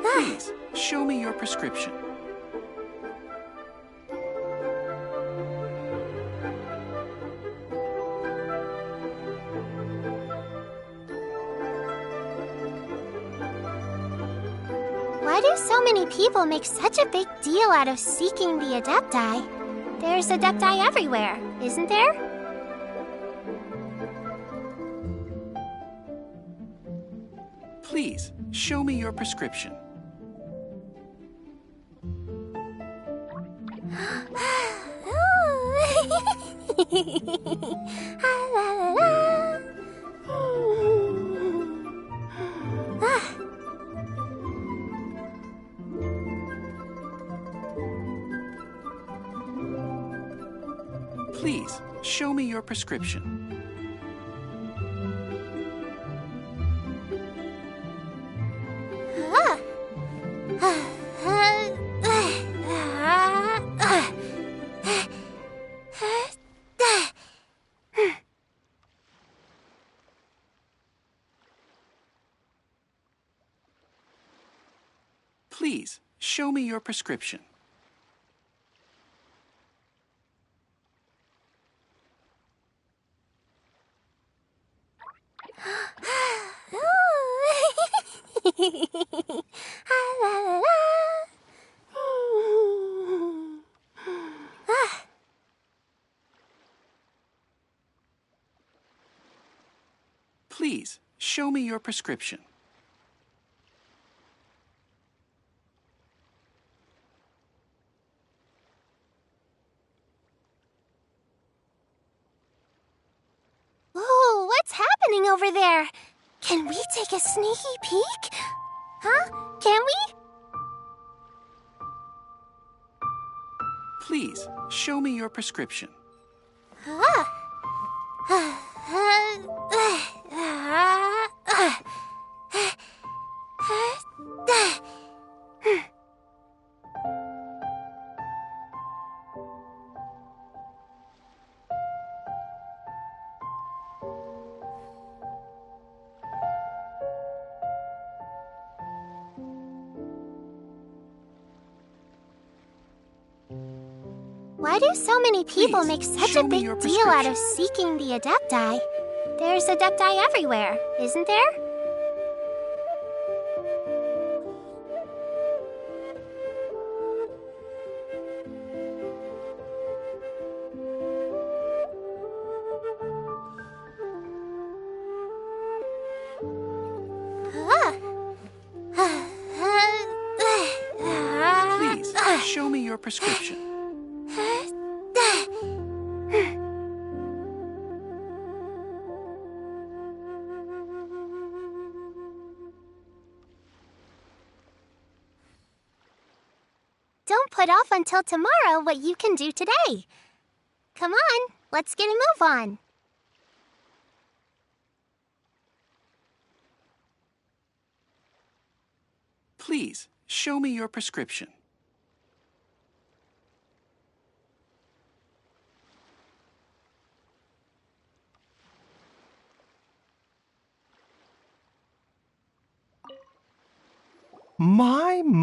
Please, show me your prescription. Why do so many people make such a big deal out of seeking the Adepti? There's Adepti everywhere, isn't there? Please, show me your prescription. Please, show me your prescription. Please, show me your prescription. Please, show me your prescription. Whoa, what's happening over there? Can we take a sneaky peek? Huh? Can we? Please, show me your prescription. Why do so many people Please, make such show a me big your deal out of prescription. seeking the Adepti? There's Adepti everywhere, isn't there? Please, show me your prescription. Don't put off until tomorrow what you can do today. Come on, let's get a move on. Please, show me your prescription.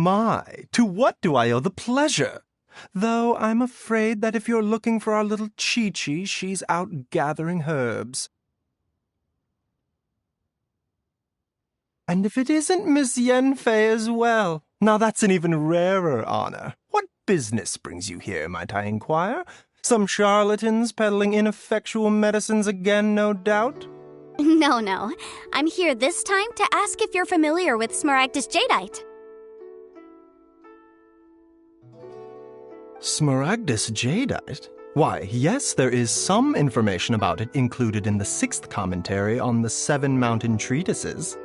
My, to what do I owe the pleasure? Though I'm afraid that if you're looking for our little Chi-Chi, she's out gathering herbs. And if it isn't Miss Yenfei as well, now that's an even rarer honor. What business brings you here, might I inquire? Some charlatans peddling ineffectual medicines again, no doubt? No. I'm here this time to ask if you're familiar with Smaragdus Jadeite. Smaragdus Jadeite? Why, yes, there is some information about it included in the 6th commentary on the 7 Mountain Treatises.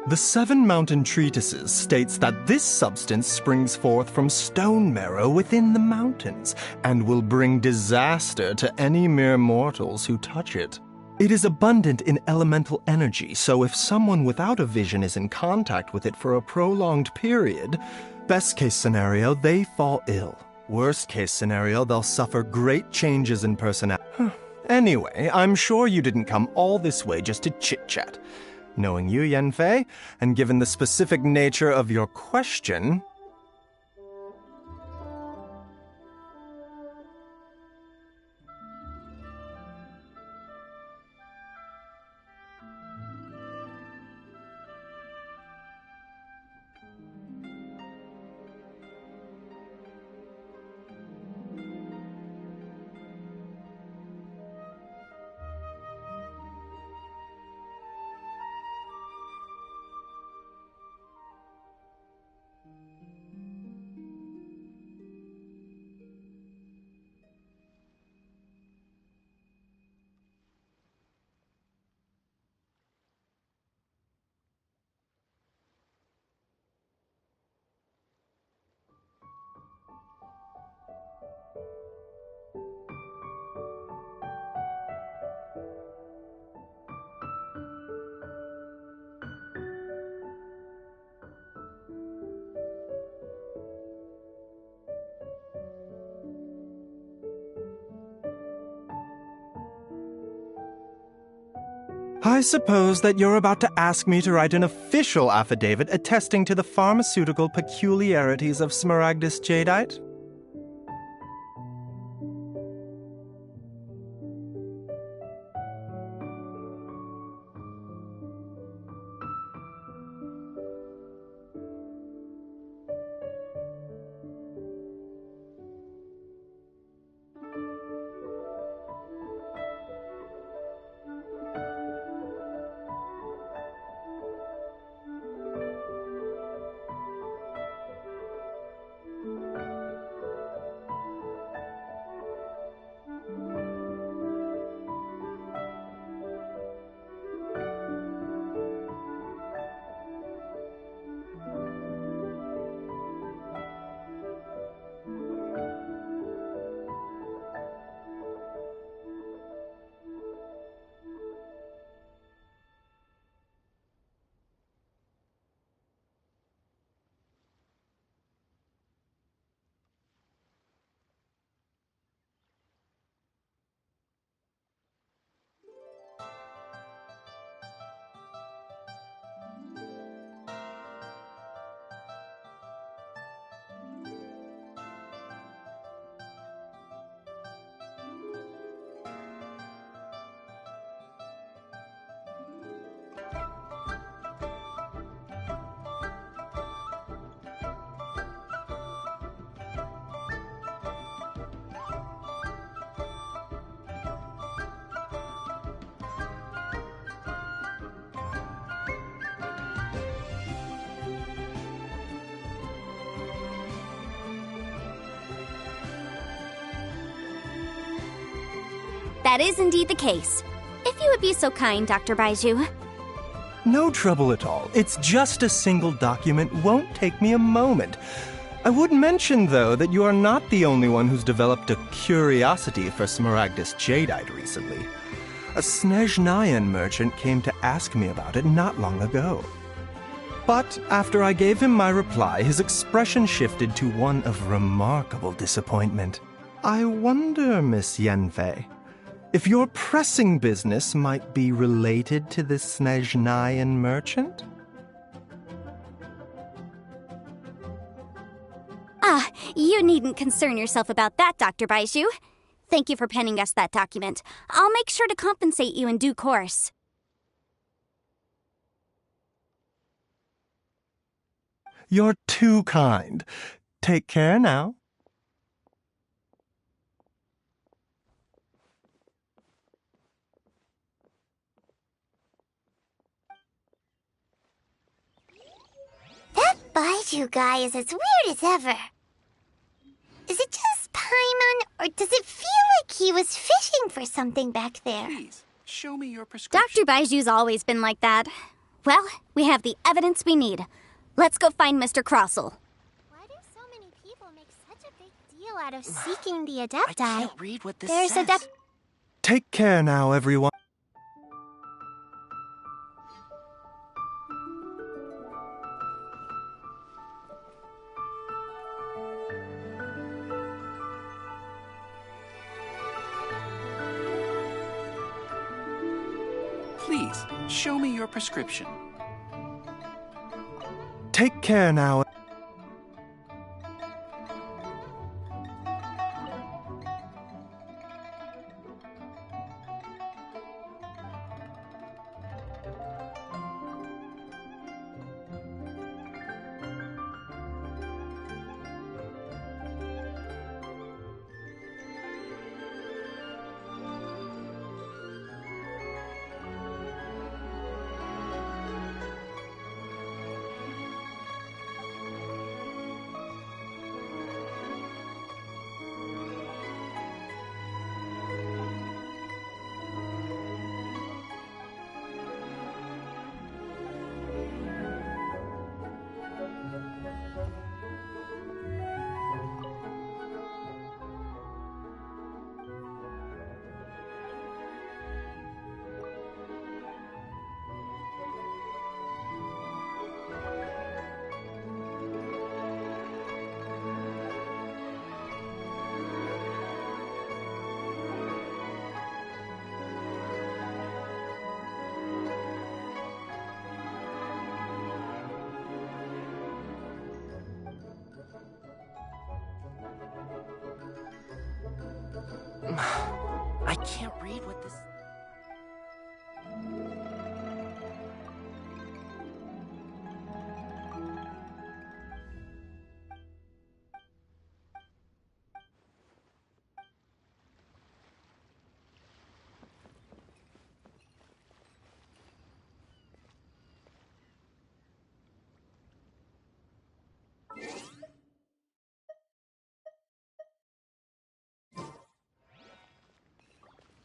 The 7 Mountain Treatises states that this substance springs forth from stone marrow within the mountains and will bring disaster to any mere mortals who touch it. It is abundant in elemental energy, so if someone without a vision is in contact with it for a prolonged period, best case scenario, they fall ill. Worst case scenario, they'll suffer great changes in personality. Anyway, I'm sure you didn't come all this way just to chit-chat. Knowing you, Yanfei, and given the specific nature of your question... I suppose that you're about to ask me to write an official affidavit attesting to the pharmaceutical peculiarities of Smaragdus jadeite? That is indeed the case. If you would be so kind, Dr. Baiju. No trouble at all. It's just a single document. Won't take me a moment. I would mention, though, that you are not the only one who's developed a curiosity for Smaragdus jadeite recently. A Snezhnayan merchant came to ask me about it not long ago. But after I gave him my reply, his expression shifted to one of remarkable disappointment. I wonder, Miss Yanfei, if your pressing business might be related to this Snezhnayan merchant? Ah, you needn't concern yourself about that, Dr. Baiju. Thank you for penning us that document. I'll make sure to compensate you in due course. You're too kind. Take care now. That Baiju guy is as weird as ever. Is it just Paimon, or does it feel like he was fishing for something back there? Please, show me your prescription. Dr. Baiju's always been like that. Well, we have the evidence we need. Let's go find Mr. Crossel. Why do so many people make such a big deal out of seeking the Adepti? I can't read what this There's says. Take care now, everyone. Please, show me your prescription. Take care now. I can't read what this...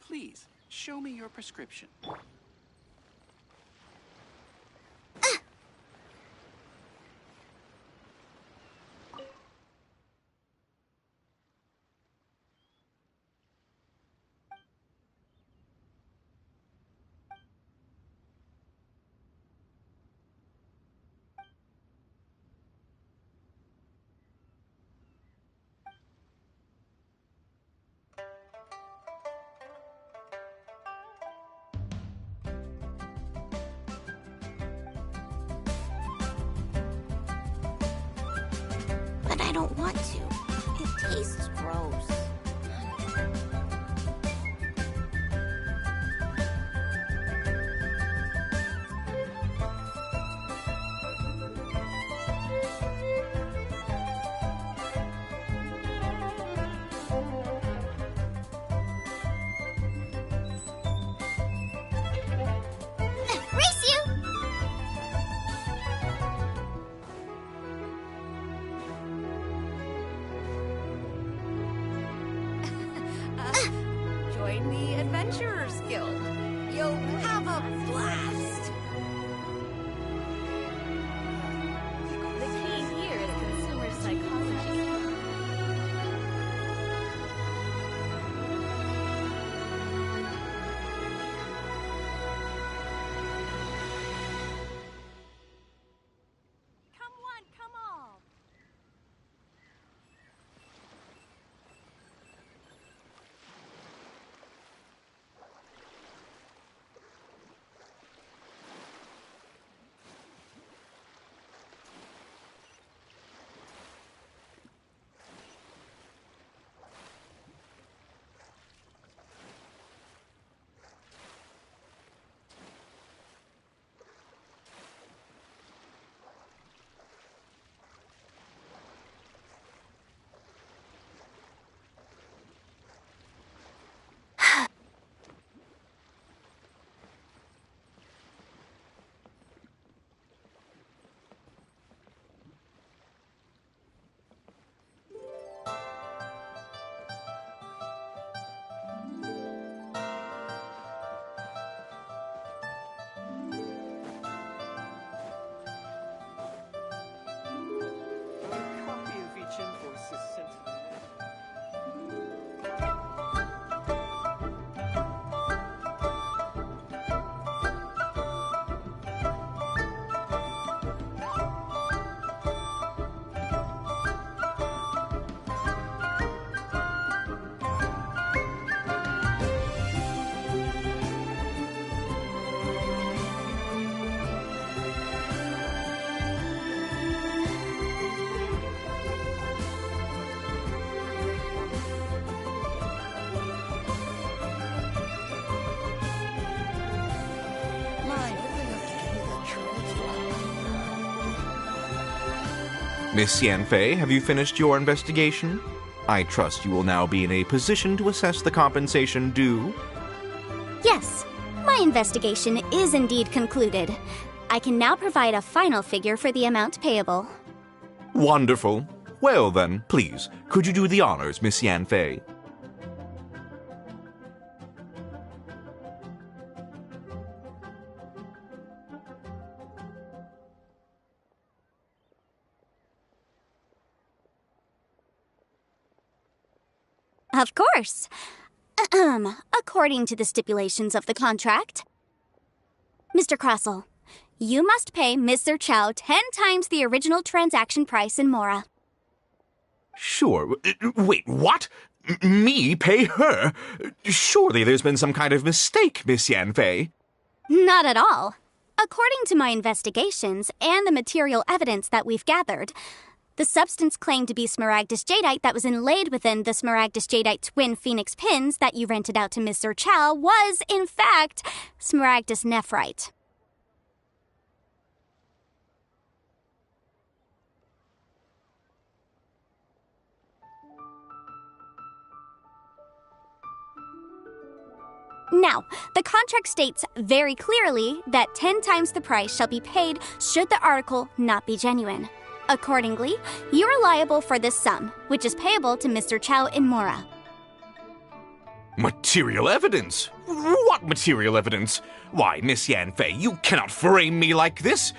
Please, show me your prescription. But I don't want to. It tastes gross. Race you! Miss Yanfei, have you finished your investigation? I trust you will now be in a position to assess the compensation due. Yes, my investigation is indeed concluded. I can now provide a final figure for the amount payable. Wonderful. Well then, please, could you do the honors, Miss Yanfei? Of course. According to the stipulations of the contract. Mr. Crossell, you must pay Mr. Chow 10 times the original transaction price in Mora. Sure. Wait, what? Me pay her? Surely there's been some kind of mistake, Miss Yanfei. Not at all. According to my investigations and the material evidence that we've gathered, the substance claimed to be Smaragdus Jadeite that was inlaid within the Smaragdus Jadeite twin phoenix pins that you rented out to Mr. Chow was, in fact, Smaragdus Nephrite. Now, the contract states very clearly that 10 times the price shall be paid should the article not be genuine. Accordingly, you are liable for this sum, which is payable to Mr. Chow in Mora. Material evidence? What material evidence? Why, Miss Yanfei, you cannot frame me like this.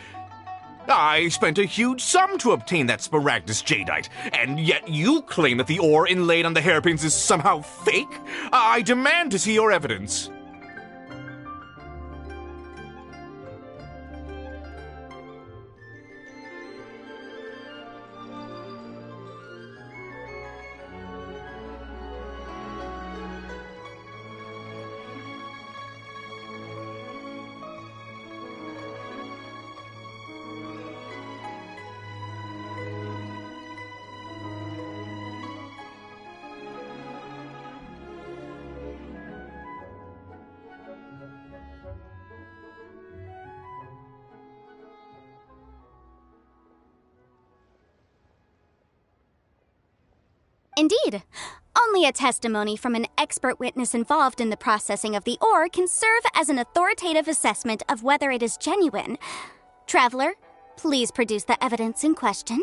I spent a huge sum to obtain that Smaragdus Jadeite, and yet you claim that the ore inlaid on the hairpins is somehow fake? I demand to see your evidence. Indeed. Only a testimony from an expert witness involved in the processing of the ore can serve as an authoritative assessment of whether it is genuine. Traveler, please produce the evidence in question.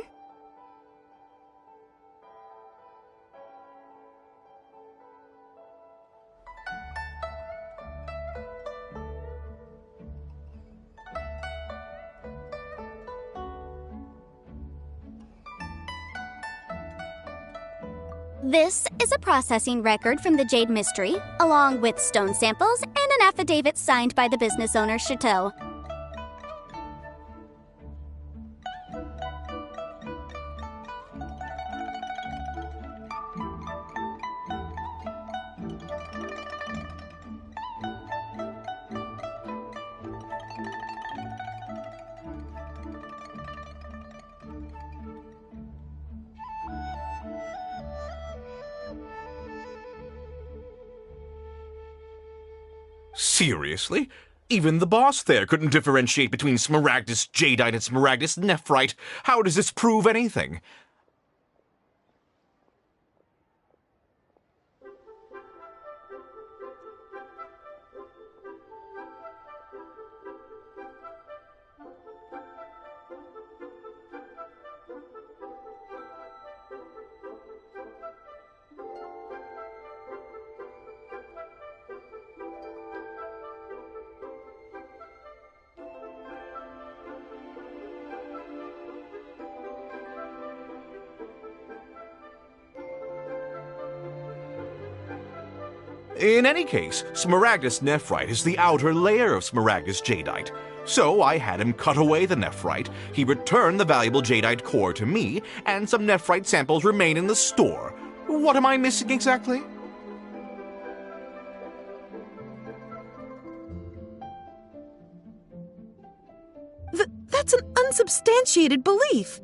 This is a processing record from the Jade Mystery, along with stone samples and an affidavit signed by the business owner, Chateau. Seriously? Even the boss there couldn't differentiate between Smaragdus Jadeite and Smaragdus Nephrite. How does this prove anything? In any case, Smaragdus Nephrite is the outer layer of Smaragdus Jadeite. So I had him cut away the Nephrite, he returned the valuable Jadeite core to me, and some Nephrite samples remain in the store. What am I missing exactly? That's an unsubstantiated belief.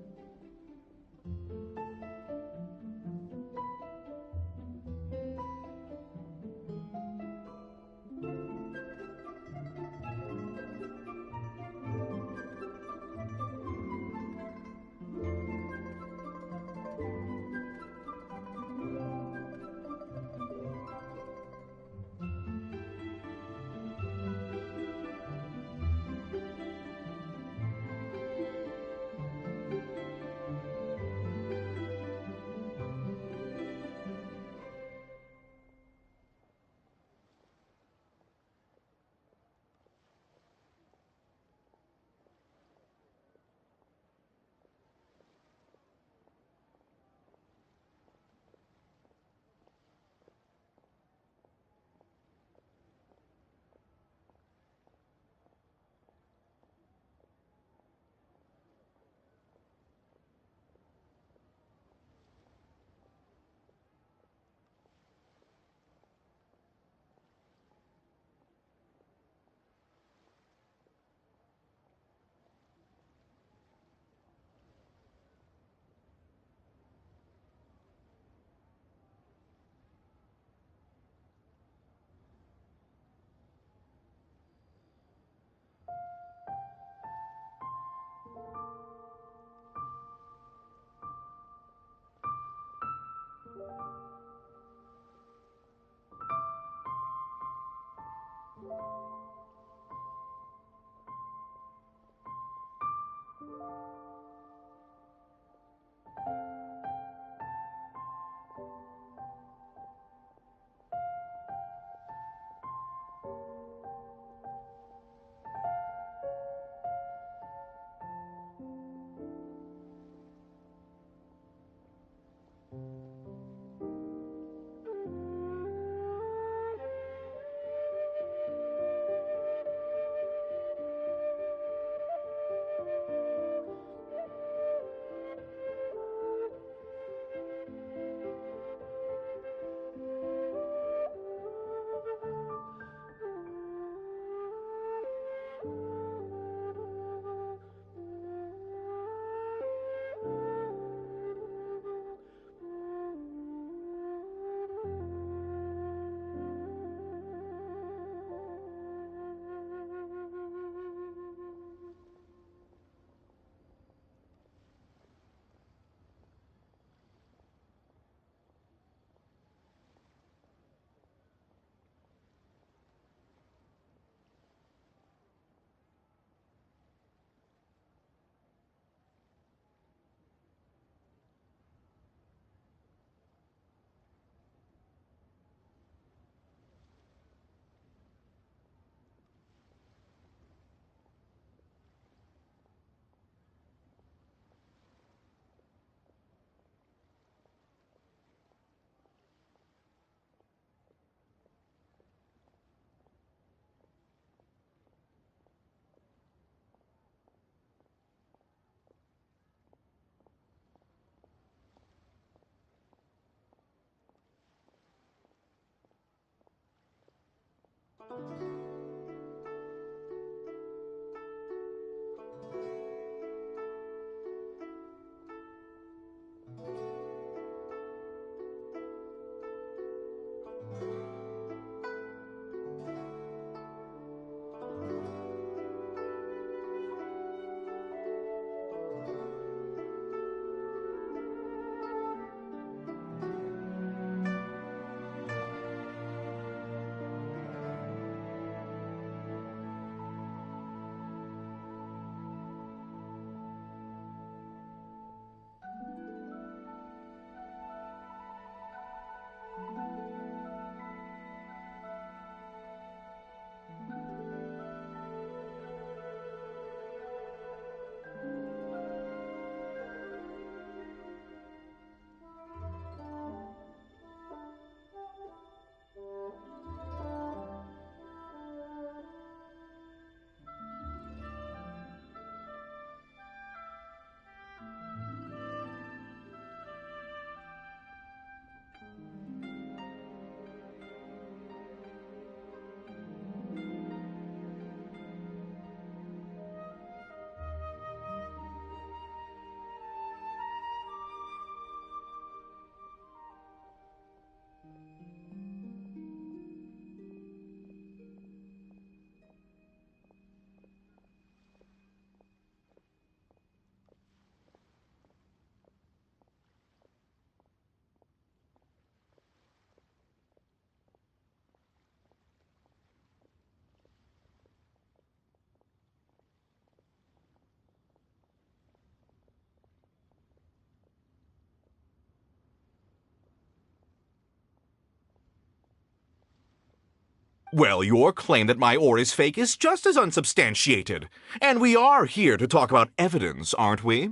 Well, your claim that my ore is fake is just as unsubstantiated. And we are here to talk about evidence, aren't we?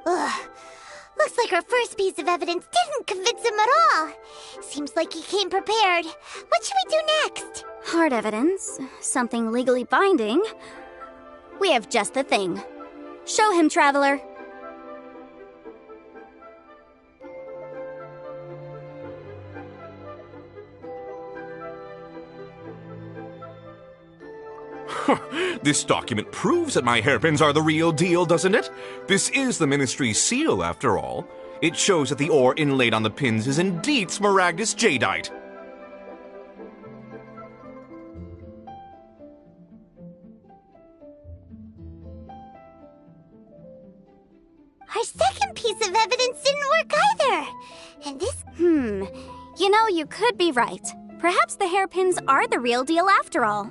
Ugh. Looks like our first piece of evidence didn't convince him at all. Seems like he came prepared. What should we do next? Hard evidence, something legally binding. We have just the thing. Show him, Traveler. This document proves that my hairpins are the real deal, doesn't it? This is the Ministry's seal, after all. It shows that the ore inlaid on the pins is indeed Smaragdus jadeite. Our second piece of evidence didn't work either. And this... You know, you could be right. Perhaps the hairpins are the real deal after all.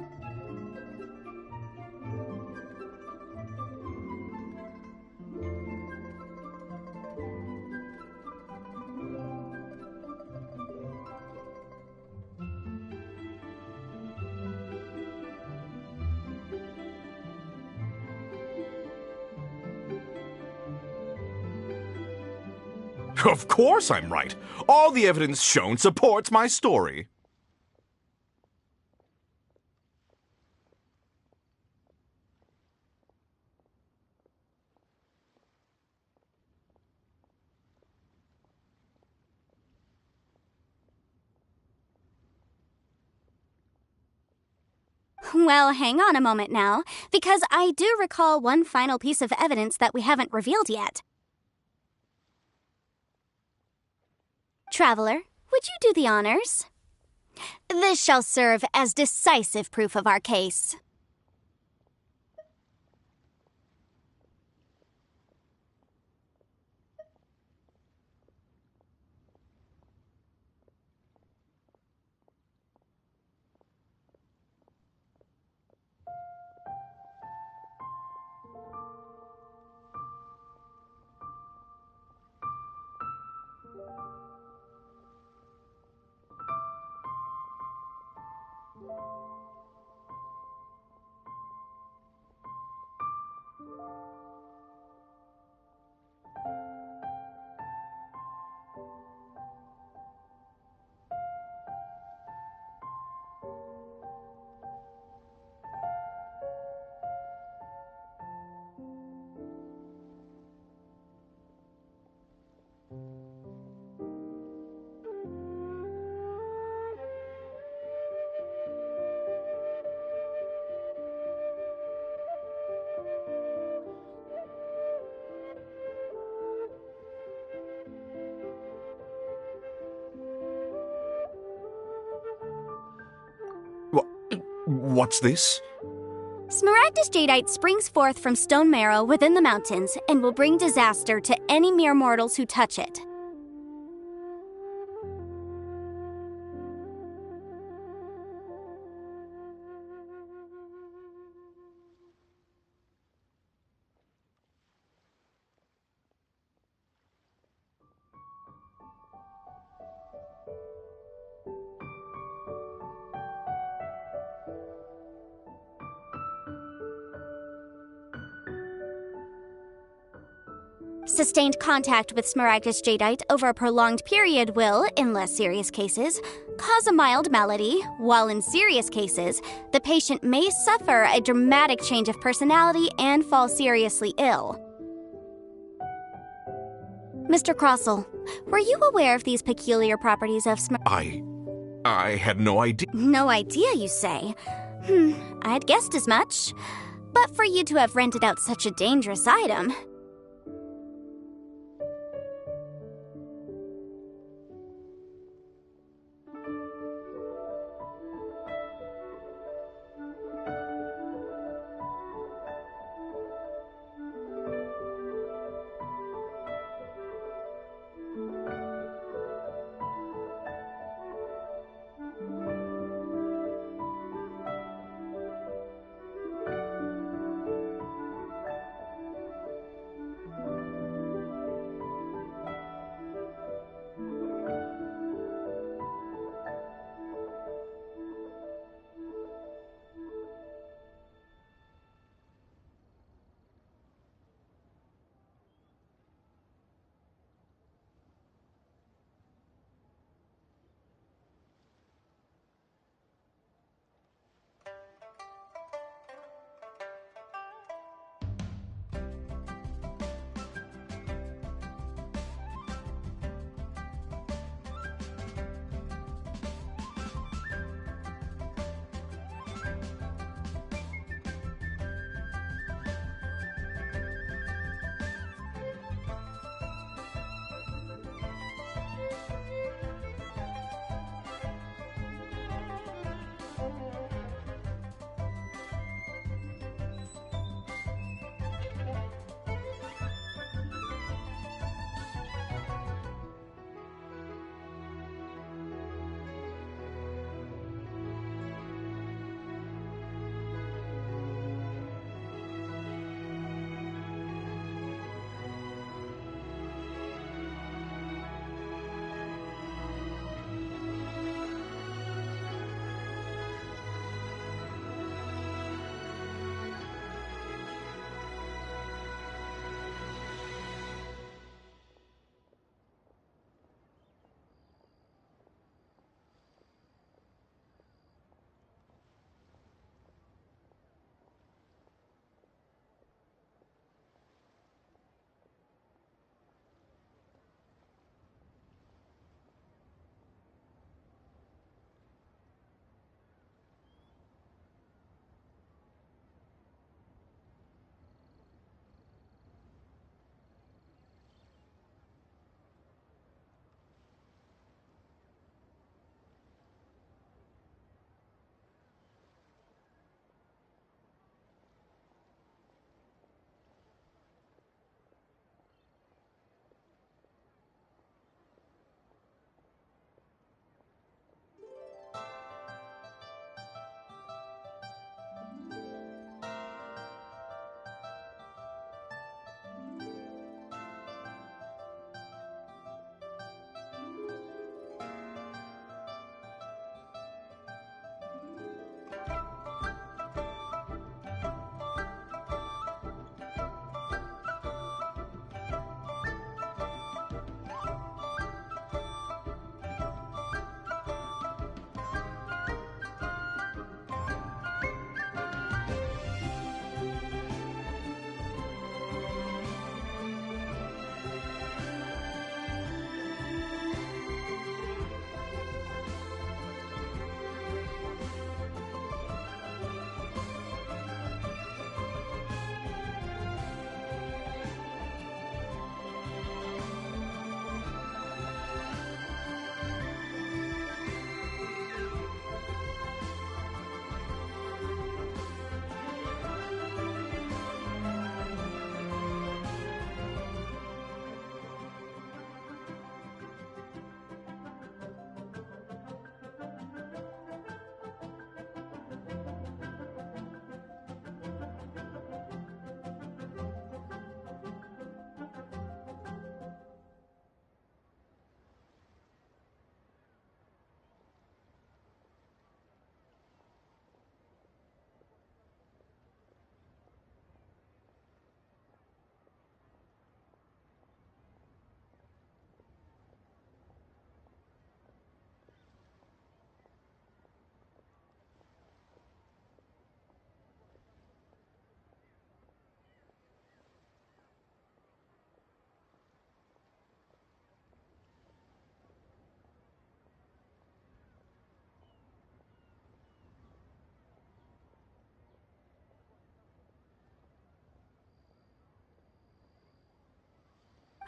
Of course I'm right. All the evidence shown supports my story. Well, hang on a moment now, because I do recall one final piece of evidence that we haven't revealed yet. Traveler, would you do the honors? This shall serve as decisive proof of our case. What's this? Smaragdus jadeite springs forth from stone marrow within the mountains and will bring disaster to any mere mortals who touch it. Sustained contact with Smaragdus jadeite over a prolonged period will, in less serious cases, cause a mild malady, while in serious cases, the patient may suffer a dramatic change of personality and fall seriously ill. Mr. Crossell, were you aware of these peculiar properties of I had no idea. No idea, you say? I'd guessed as much. But for you to have rented out such a dangerous item...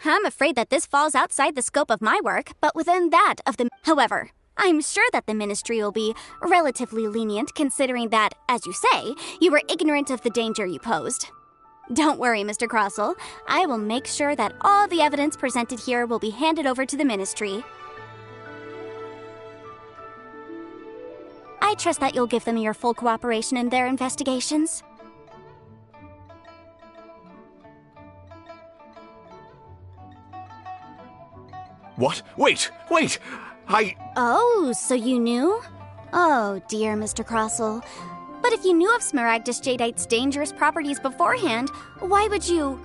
I'm afraid that this falls outside the scope of my work, but within that of the... However, I'm sure that the Ministry will be relatively lenient considering that, as you say, you were ignorant of the danger you posed. Don't worry, Mr. Crossell. I will make sure that all the evidence presented here will be handed over to the Ministry. I trust that you'll give them your full cooperation in their investigations. What? Wait! Oh, so you knew? Oh, dear, Mr. Crossell. But if you knew of Smaragdus Jadeite's dangerous properties beforehand, why would you...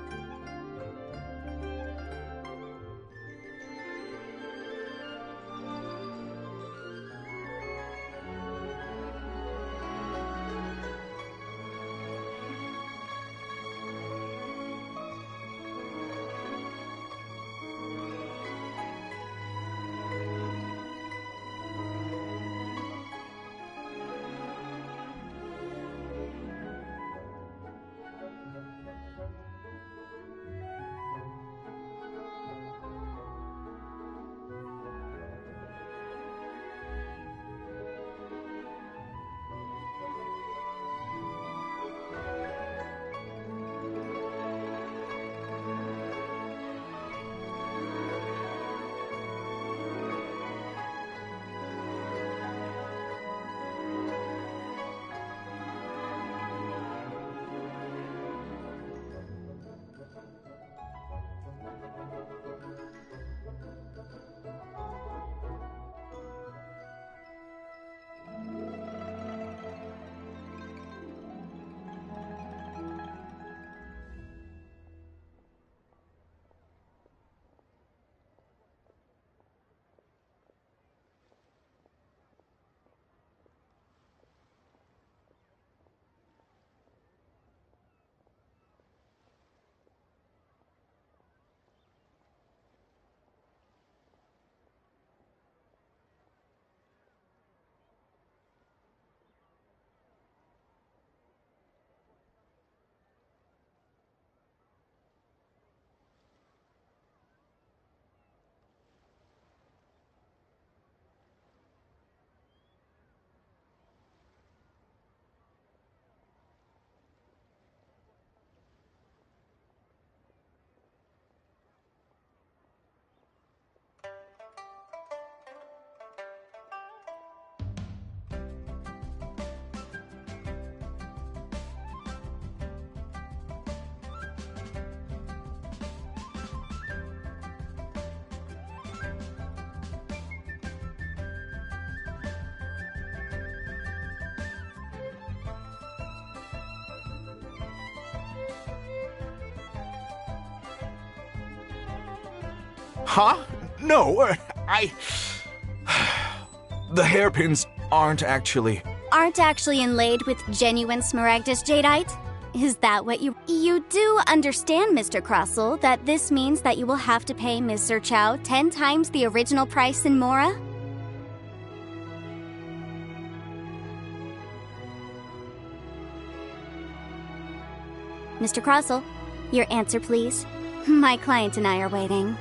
Huh? No, The hairpins aren't actually... Aren't actually inlaid with genuine Smaragdus Jadeite? Is that what you... You do understand, Mr. Crossell, that this means that you will have to pay Ms. Zerchow 10 times the original price in Mora? Mr. Crossell, your answer, please. My client and I are waiting.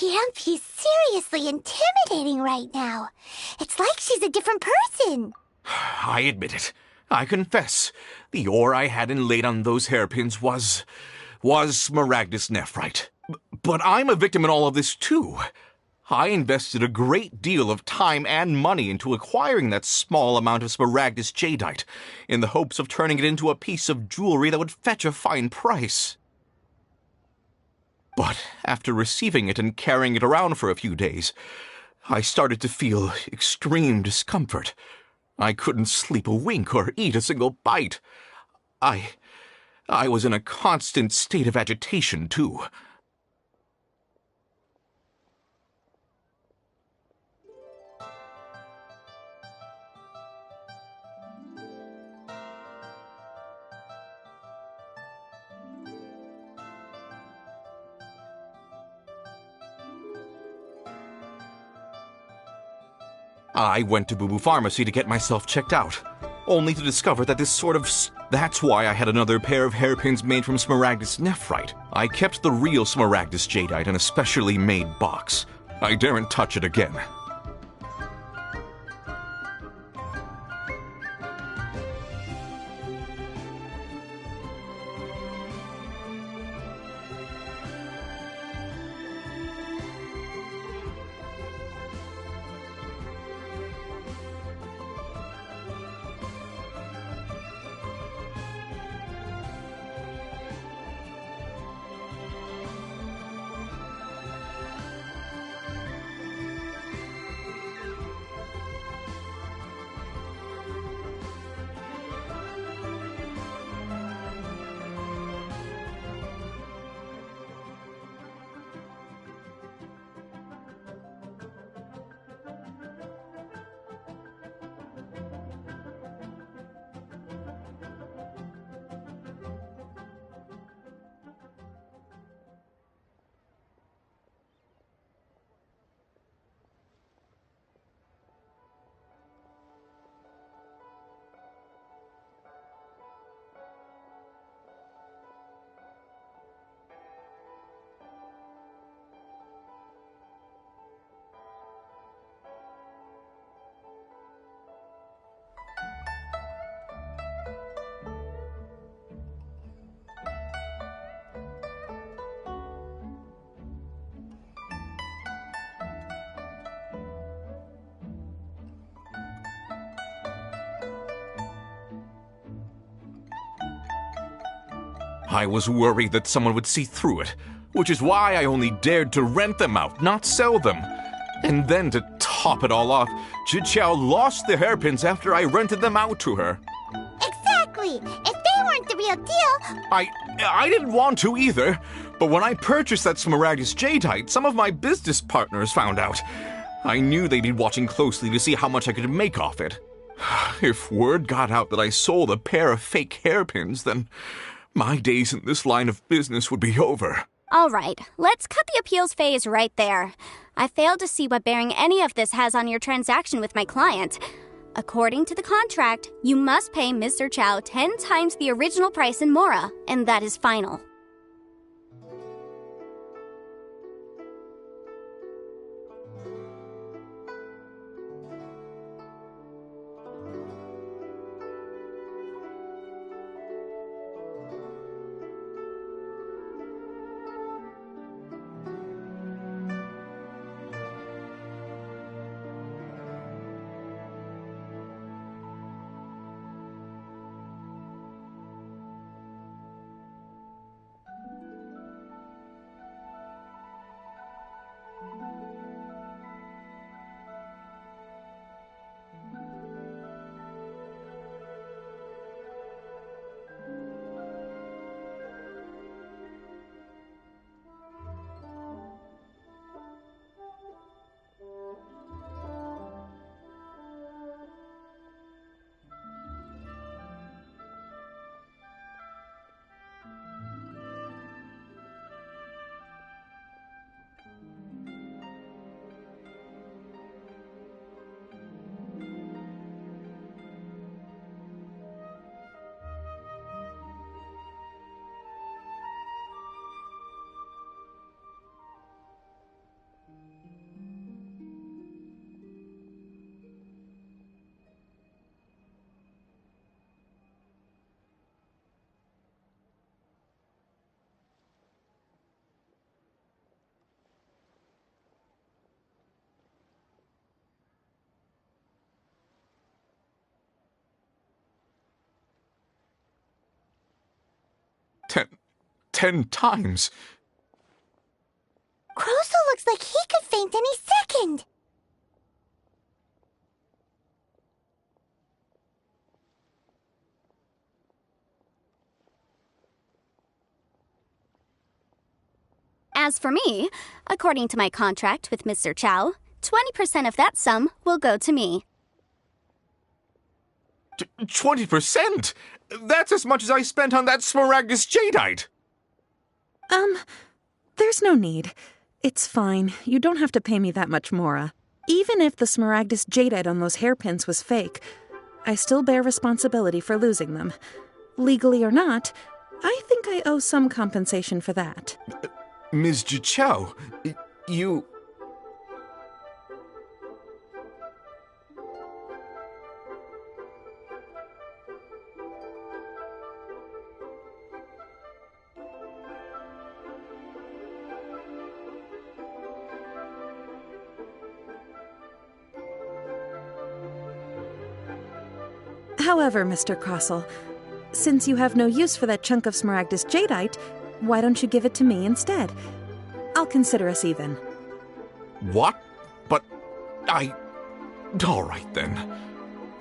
Yep, he's seriously intimidating right now. It's like she's a different person. I admit it. I confess. The ore I had inlaid on those hairpins was Smaragdus Nephrite. But I'm a victim in all of this, too. I invested a great deal of time and money into acquiring that small amount of Smaragdus Jadeite, in the hopes of turning it into a piece of jewelry that would fetch a fine price. But after receiving it and carrying it around for a few days, I started to feel extreme discomfort. I couldn't sleep a wink or eat a single bite. I was in a constant state of agitation, too. I went to Boo Boo Pharmacy to get myself checked out, only to discover that that's why I had another pair of hairpins made from Smaragdus Nephrite. I kept the real Smaragdus Jadeite in a specially made box. I daren't touch it again. I was worried that someone would see through it, which is why I only dared to rent them out, not sell them. And then to top it all off, Chiqiao lost the hairpins after I rented them out to her. Exactly! If they weren't the real deal... I didn't want to either, but when I purchased that Smaragdus Jadeite, some of my business partners found out. I knew they'd be watching closely to see how much I could make off it. If word got out that I sold a pair of fake hairpins, then my days in this line of business would be over. All right, let's cut the appeals phase right there. I failed to see what bearing any of this has on your transaction with my client. According to the contract, you must pay Mr. Chow 10 times the original price in Mora, and that is final. Ten times? Crowsel looks like he could faint any second. As for me, according to my contract with Mr. Chow, 20% of that sum will go to me. 20%? That's as much as I spent on that Smaragdus Jadeite! There's no need. It's fine. You don't have to pay me that much, Mora. Even if the Smaragdus jadeite on those hairpins was fake, I still bear responsibility for losing them. Legally or not, I think I owe some compensation for that. Ms. Jichao, you... However, Mr. Crossell, since you have no use for that chunk of Smaragdus jadeite, why don't you give it to me instead? I'll consider us even. What? But I... All right, then.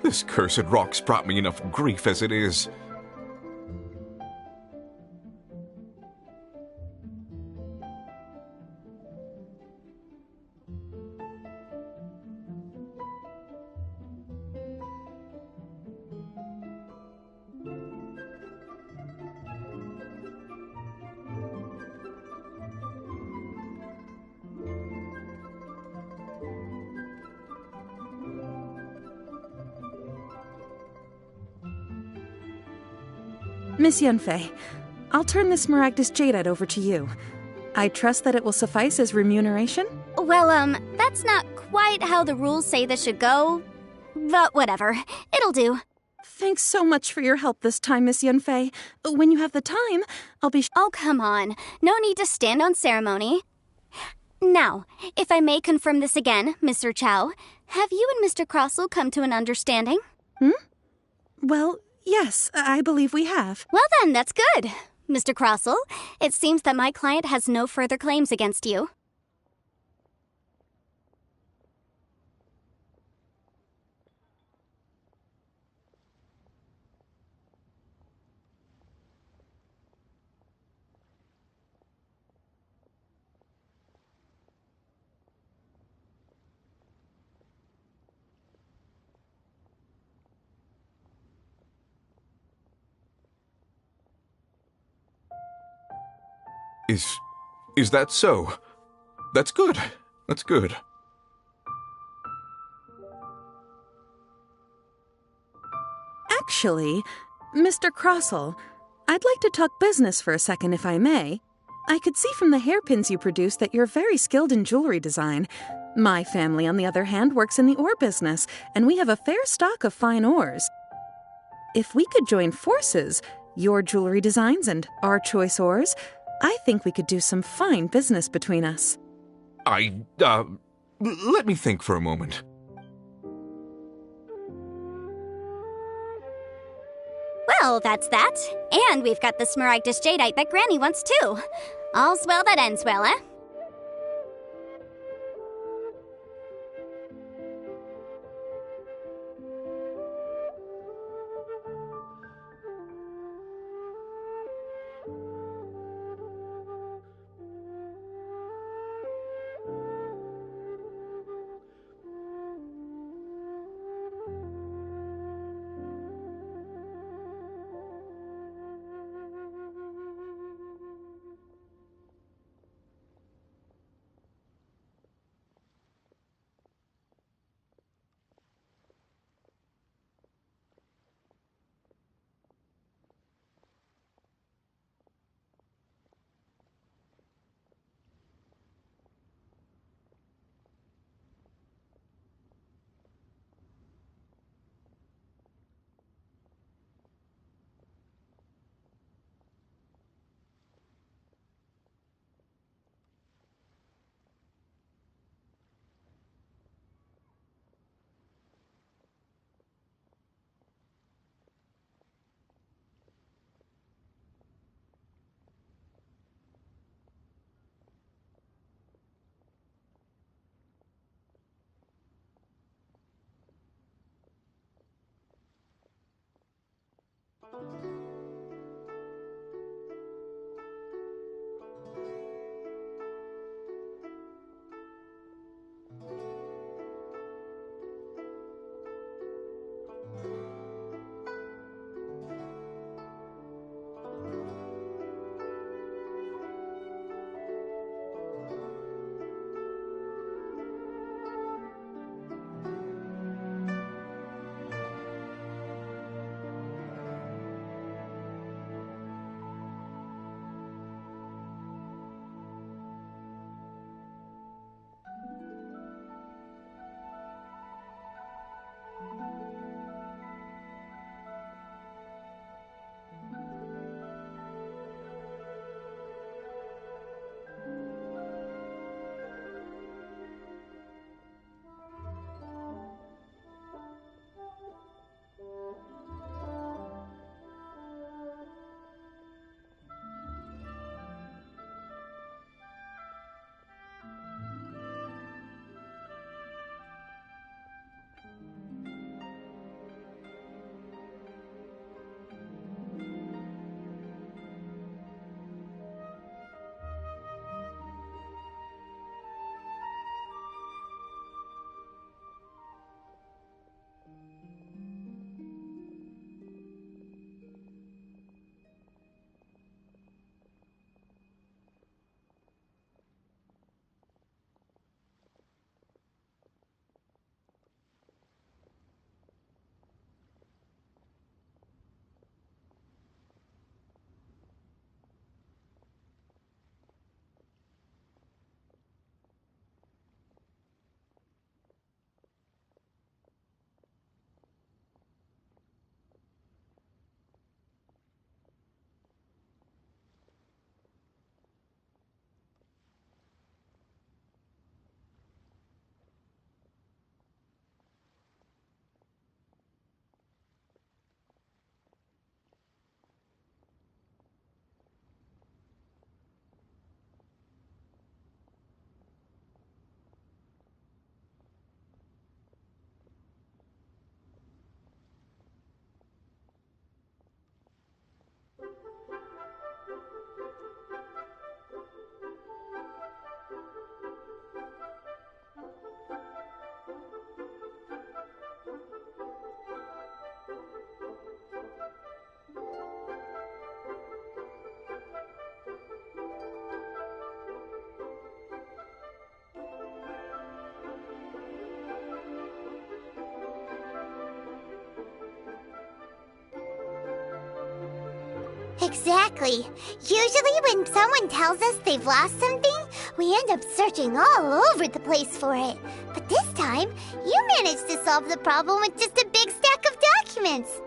This cursed rock's brought me enough grief as it is. Miss Yunfei, I'll turn the Smaragdus jadeite over to you. I trust that it will suffice as remuneration? Well, that's not quite how the rules say this should go. But whatever. It'll do. Thanks so much for your help this time, Miss Yunfei. When you have the time, I'll be... Oh, come on. No need to stand on ceremony. Now, if I may confirm this again, Mr. Chow, have you and Mr. Crossell come to an understanding? Well, yes, I believe we have. Well then, that's good. Mr. Crossell, it seems that my client has no further claims against you. Is that so? That's good. That's good. Actually, Mr. Crossell, I'd like to talk business for a second if I may. I could see from the hairpins you produce that you're very skilled in jewelry design. My family, on the other hand, works in the ore business, and we have a fair stock of fine ores. If we could join forces, your jewelry designs and our choice ores, I think we could do some fine business between us. Let me think for a moment. Well, that's that. And we've got the Smaragdus jadeite that Granny wants too. All's well that ends well, eh? Exactly. Usually when someone tells us they've lost something, we end up searching all over the place for it. But this time, you managed to solve the problem with just a big stack of documents.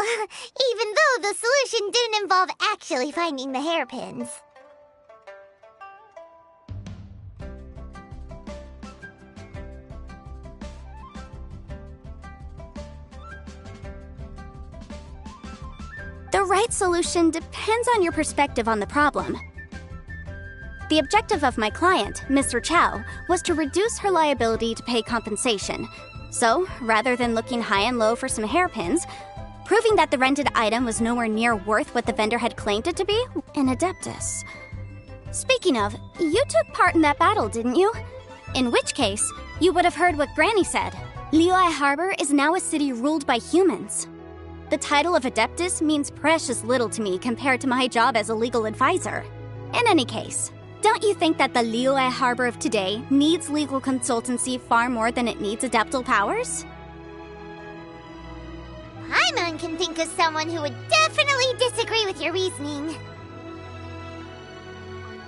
even though the solution didn't involve actually finding the hairpins. The right solution depends on your perspective on the problem. The objective of my client, Mr. Chow, was to reduce her liability to pay compensation. So, rather than looking high and low for some hairpins, proving that the rented item was nowhere near worth what the vendor had claimed it to be, an Adeptus. Speaking of, you took part in that battle, didn't you? In which case, you would have heard what Granny said. Liyue Harbor is now a city ruled by humans. The title of Adeptus means precious little to me compared to my job as a legal advisor. In any case, don't you think that the Liyue Harbor of today needs legal consultancy far more than it needs adeptal powers? Paimon can think of someone who would definitely disagree with your reasoning.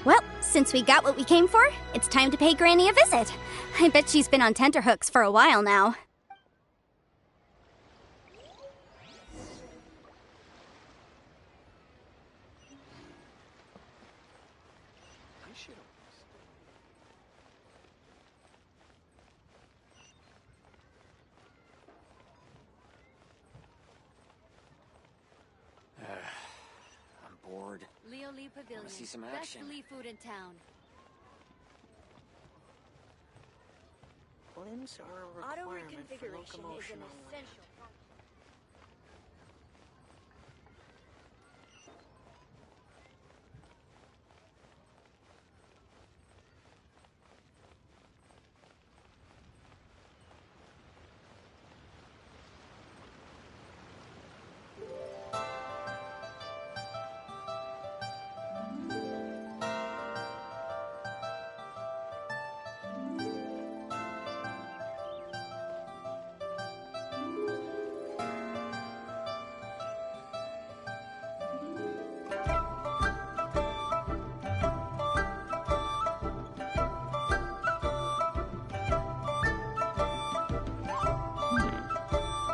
Well, since we got what we came for, it's time to pay Granny a visit. I bet she's been on tenterhooks for a while now. I'm bored. Leo Lee Pavilion. Wanna see some Best action. Lee food in town. Limbs are a Auto requirement for reconfiguration is locomotion an only. essential.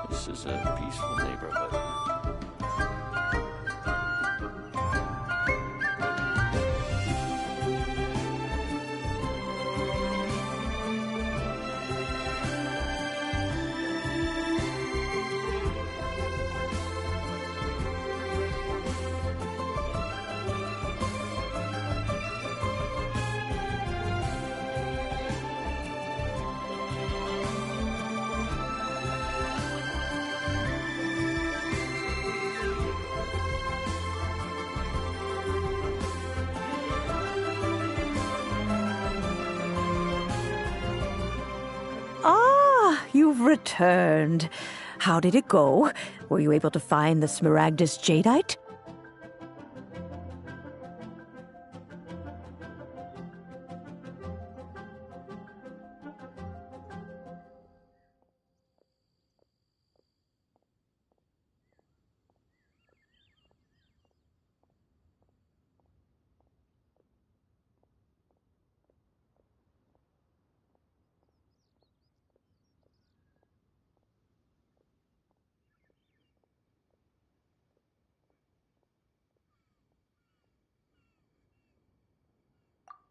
This is a peaceful neighborhood. Ah, you've returned. How did it go? Were you able to find the Smaragdus Jadeite?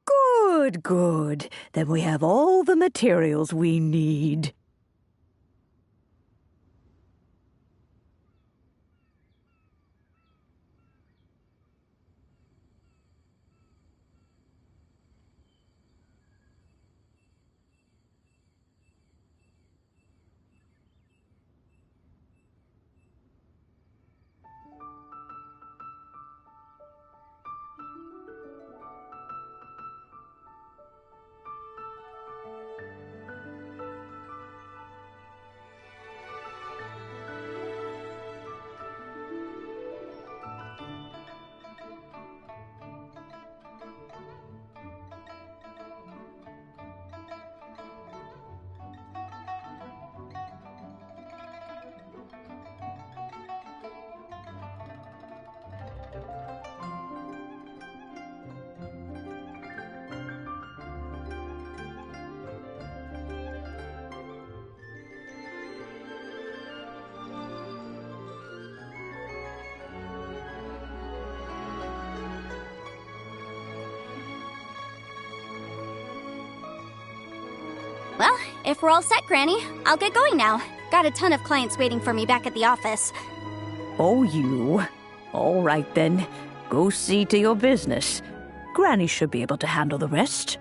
Good, good. Then we have all the materials we need. Well, if we're all set, Granny, I'll get going now. Got a ton of clients waiting for me back at the office. Oh, you. All right, then. Go see to your business. Granny should be able to handle the rest.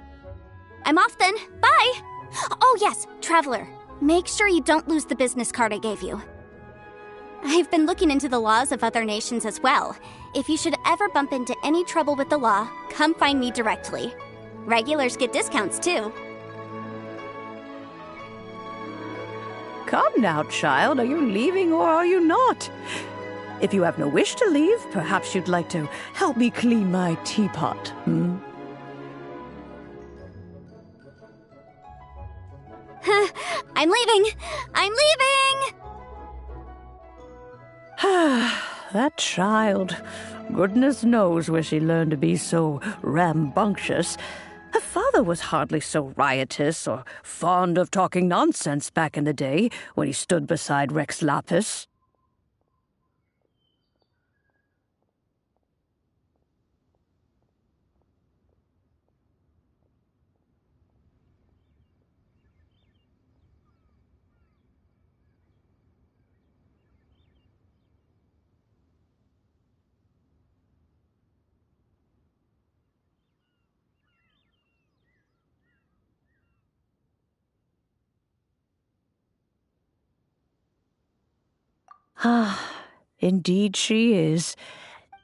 I'm off then. Bye! Oh, yes, Traveler. Make sure you don't lose the business card I gave you. I've been looking into the laws of other nations as well. If you should ever bump into any trouble with the law, come find me directly. Regulars get discounts, too. Come now, child. Are you leaving or are you not? If you have no wish to leave, perhaps you'd like to help me clean my teapot, hmm? I'm leaving! I'm leaving! That child. Goodness knows where she learned to be so rambunctious. Her father was hardly so riotous or fond of talking nonsense back in the day when he stood beside Rex Lapis. Ah, indeed she is.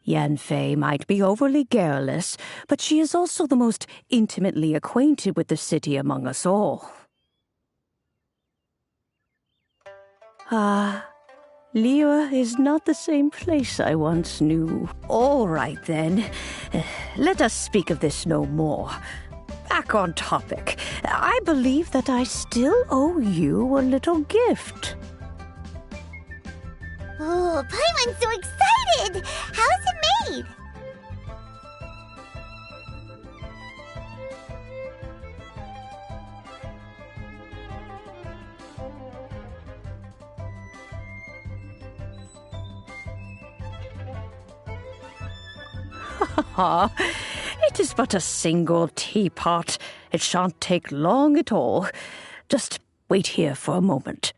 Yanfei might be overly garrulous, but she is also the most intimately acquainted with the city among us all. Ah, Liyue is not the same place I once knew. All right, then. Let us speak of this no more. Back on topic. I believe that I still owe you a little gift. Oh, Paimon's so excited! How is it made? It is but a single teapot. It shan't take long at all. Just wait here for a moment.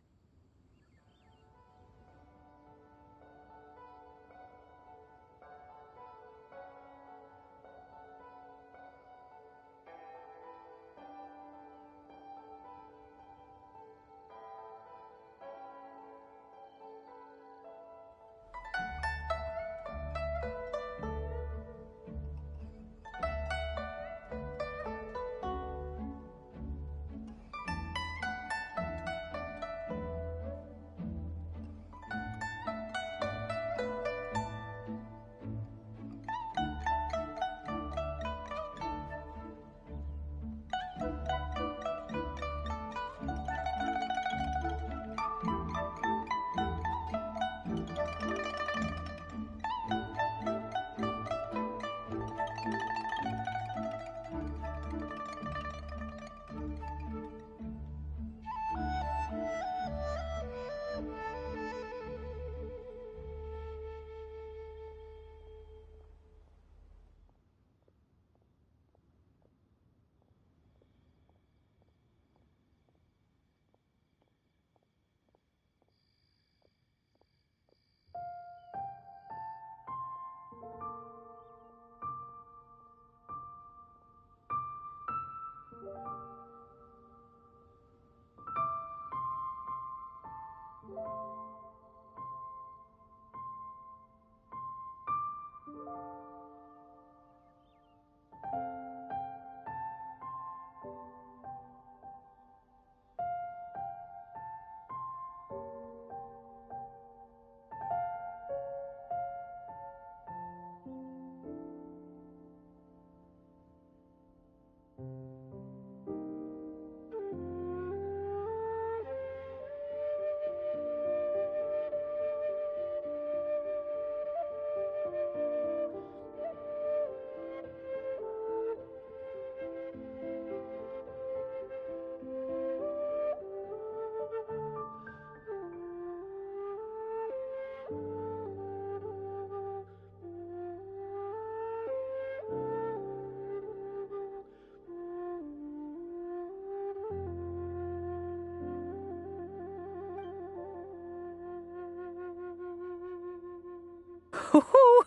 Oh,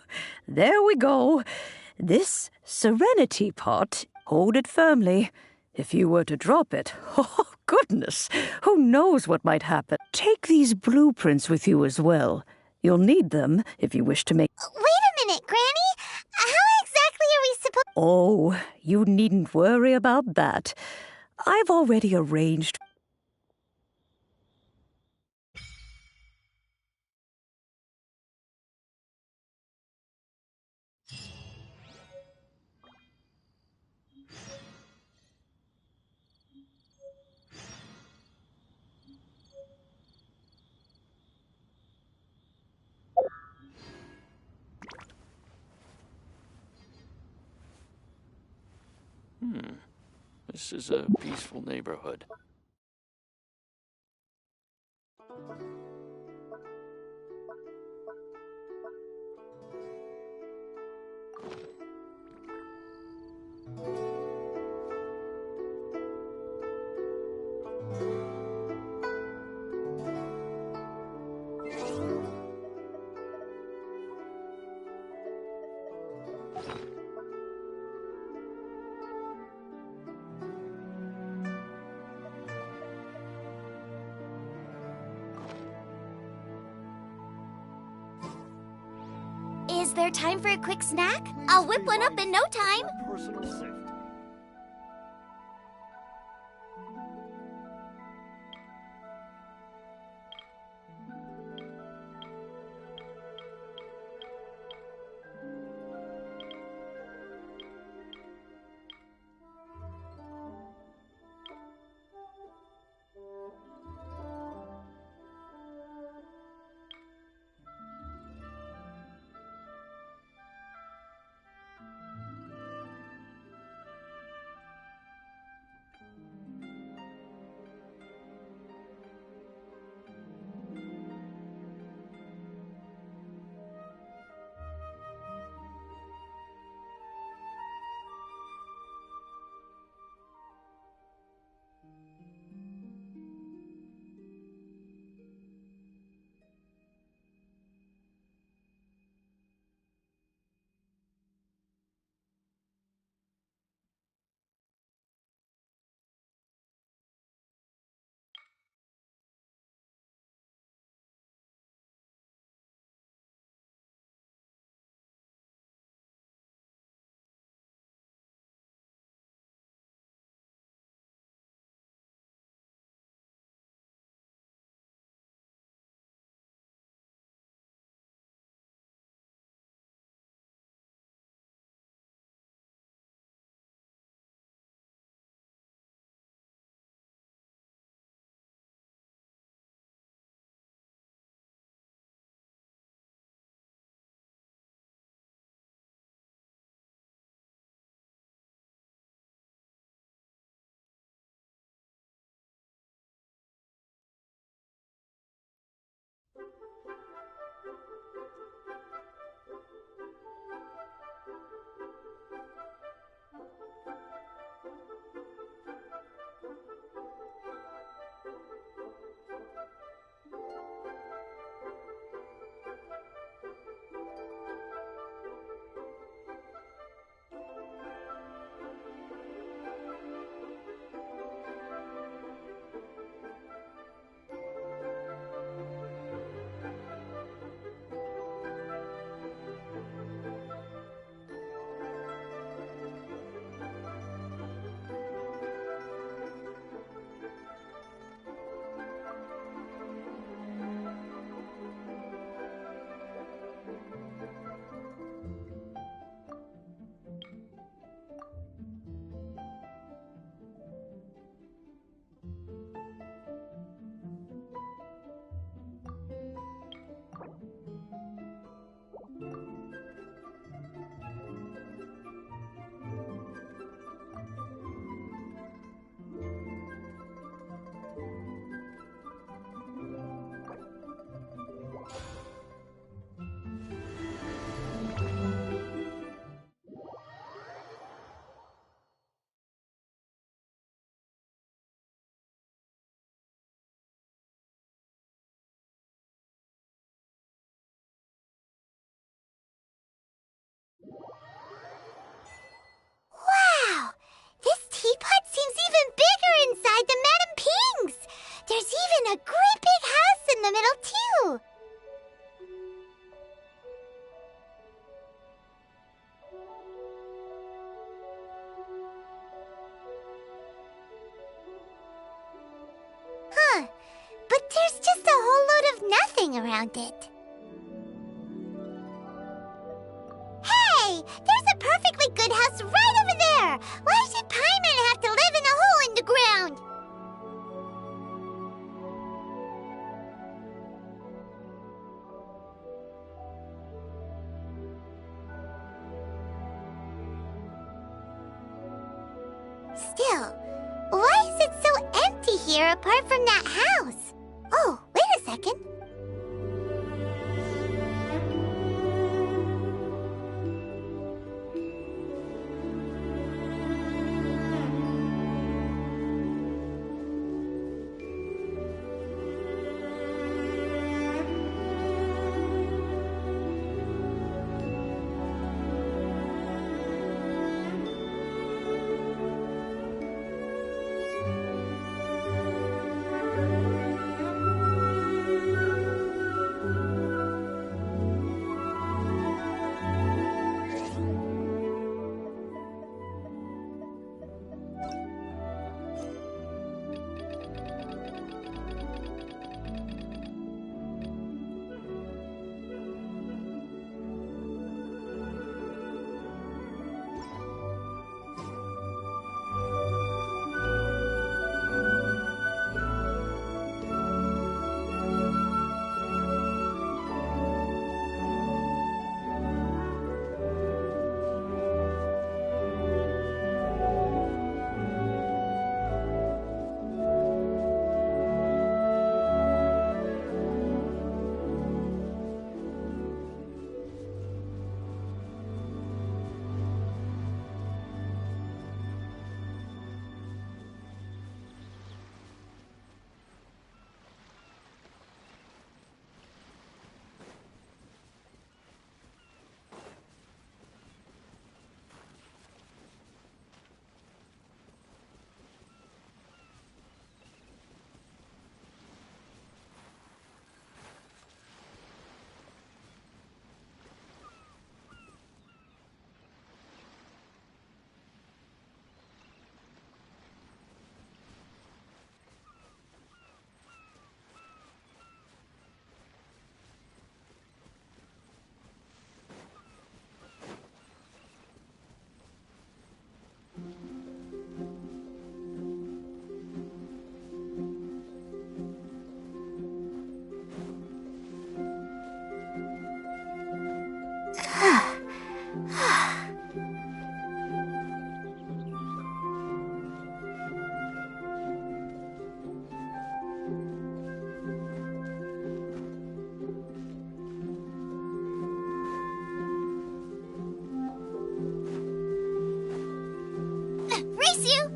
there we go. This serenity pot, hold it firmly. If you were to drop it, oh, goodness, who knows what might happen. Take these blueprints with you as well. You'll need them if you wish to make... Wait a minute, Granny! How exactly are we supposed... Oh, you needn't worry about that. I've already arranged... This is a peaceful neighborhood. Is there time for a quick snack? I'll whip one up in no time. Personal safety. there's just a whole load of nothing around it. Hey! There's a perfectly good house right over there! Why should Paimon have to live in a hole in the ground? Still, why is it so empty here apart from that house? Oh, wait a second. Race you!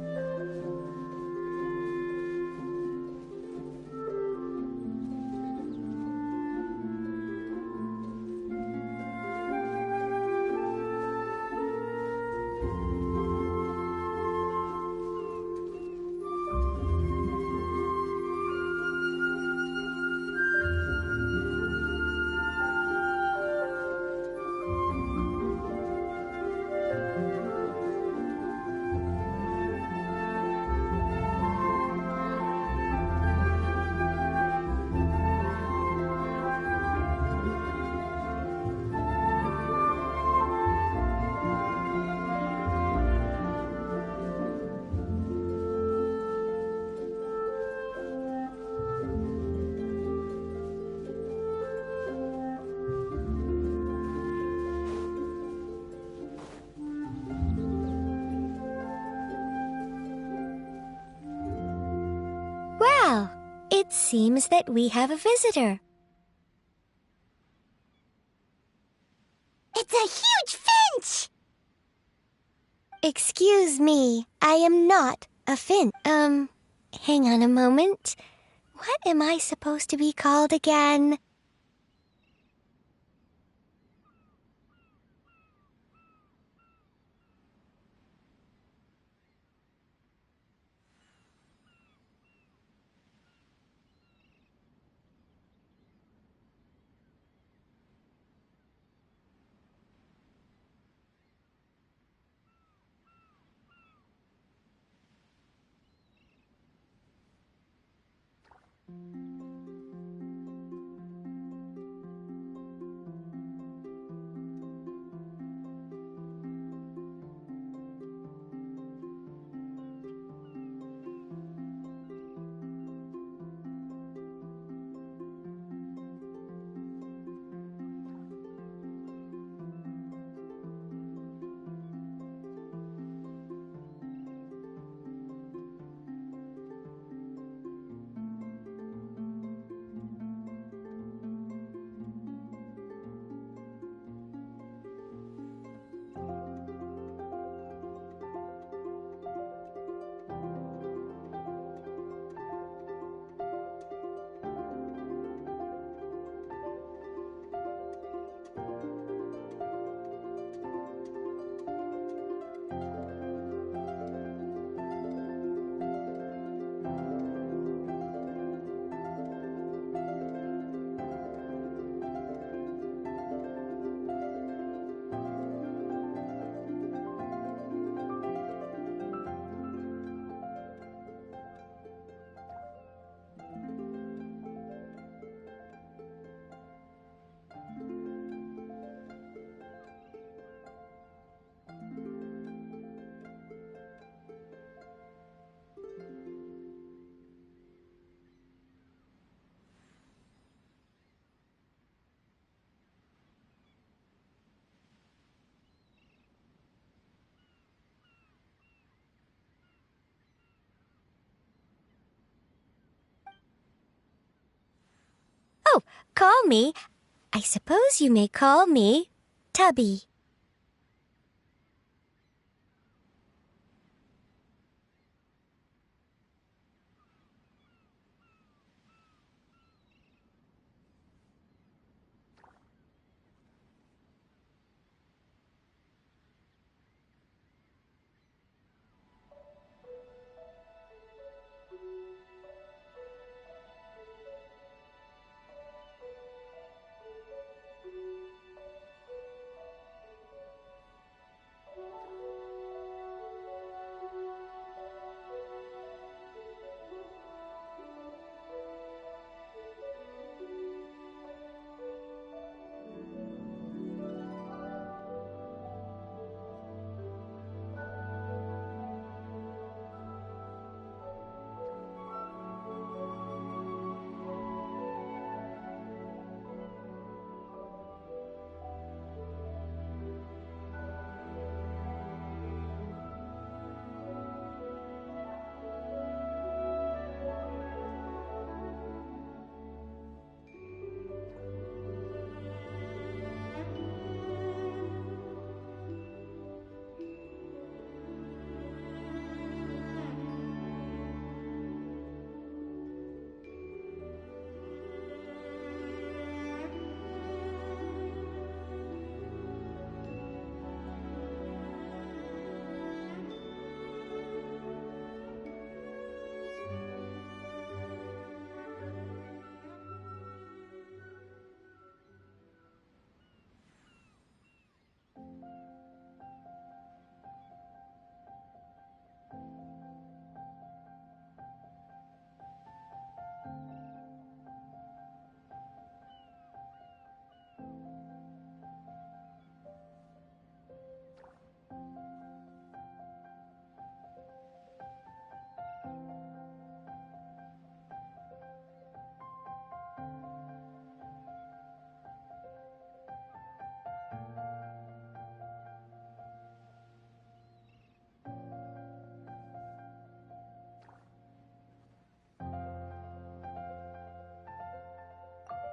Well, it seems that we have a visitor. It's a huge finch! Excuse me, I am not a finch. Hang on a moment. What am I supposed to be called again? call me, I suppose you may call me Tubby.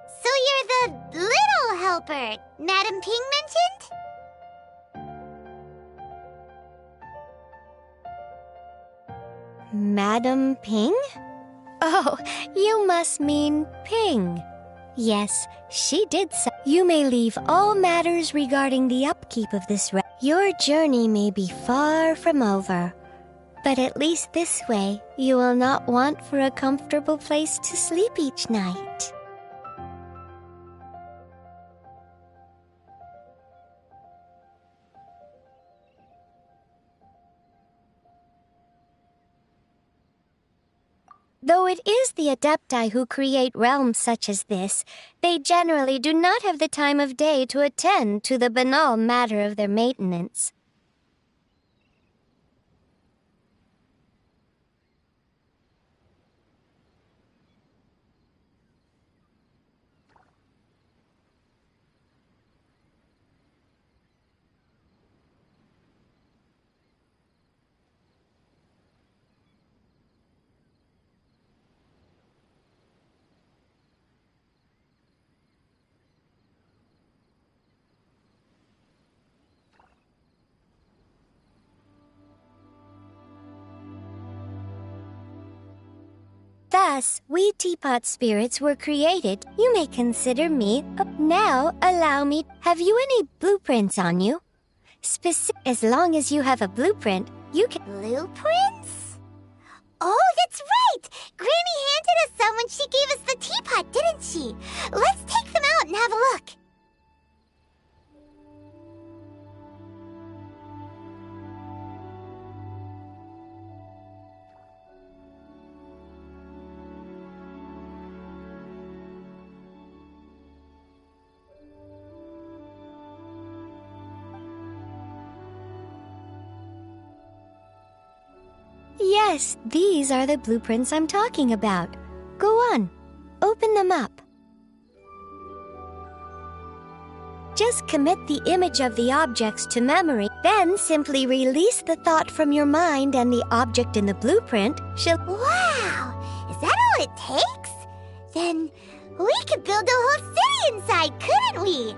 So you're the little helper Madam Ping mentioned? Madam Ping? Oh, you must mean Ping. Yes, she did so. You may leave all matters regarding the upkeep of this Your journey may be far from over, but at least this way you will not want for a comfortable place to sleep each night. Though it is the Adepti who create realms such as this, they generally do not have the time of day to attend to the banal matter of their maintenance. Thus, we teapot spirits were created. You may consider me. Now, allow me. Have you any blueprints on you? As long as you have a blueprint, you can. Blueprints? Oh, that's right! Granny handed us some when she gave us the teapot, didn't she? Let's take them out and have a look. Yes, these are the blueprints I'm talking about. Go on, open them up. Just commit the image of the objects to memory, then simply release the thought from your mind and the object in the blueprint shall... Wow! Is that all it takes? Then We could build a whole city inside, couldn't we?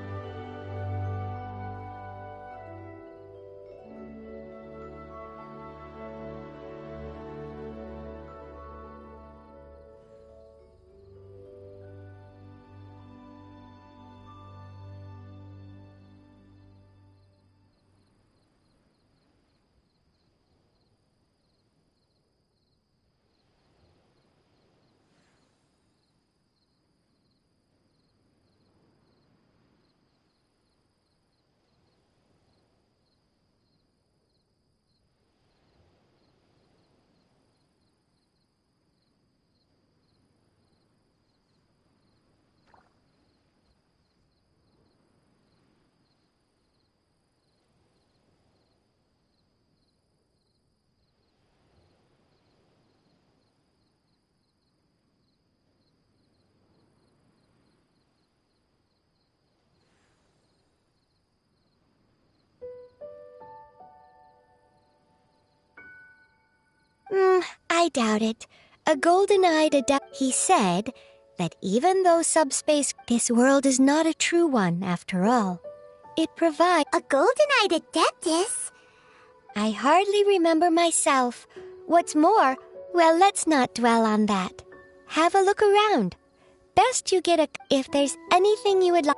I doubt it. A golden-eyed He said that even though subspace, this world is not a true one after all. It provides... A golden-eyed adeptus? I hardly remember myself. What's more, well, let's not dwell on that. Have a look around. Best you get if there's anything you would like...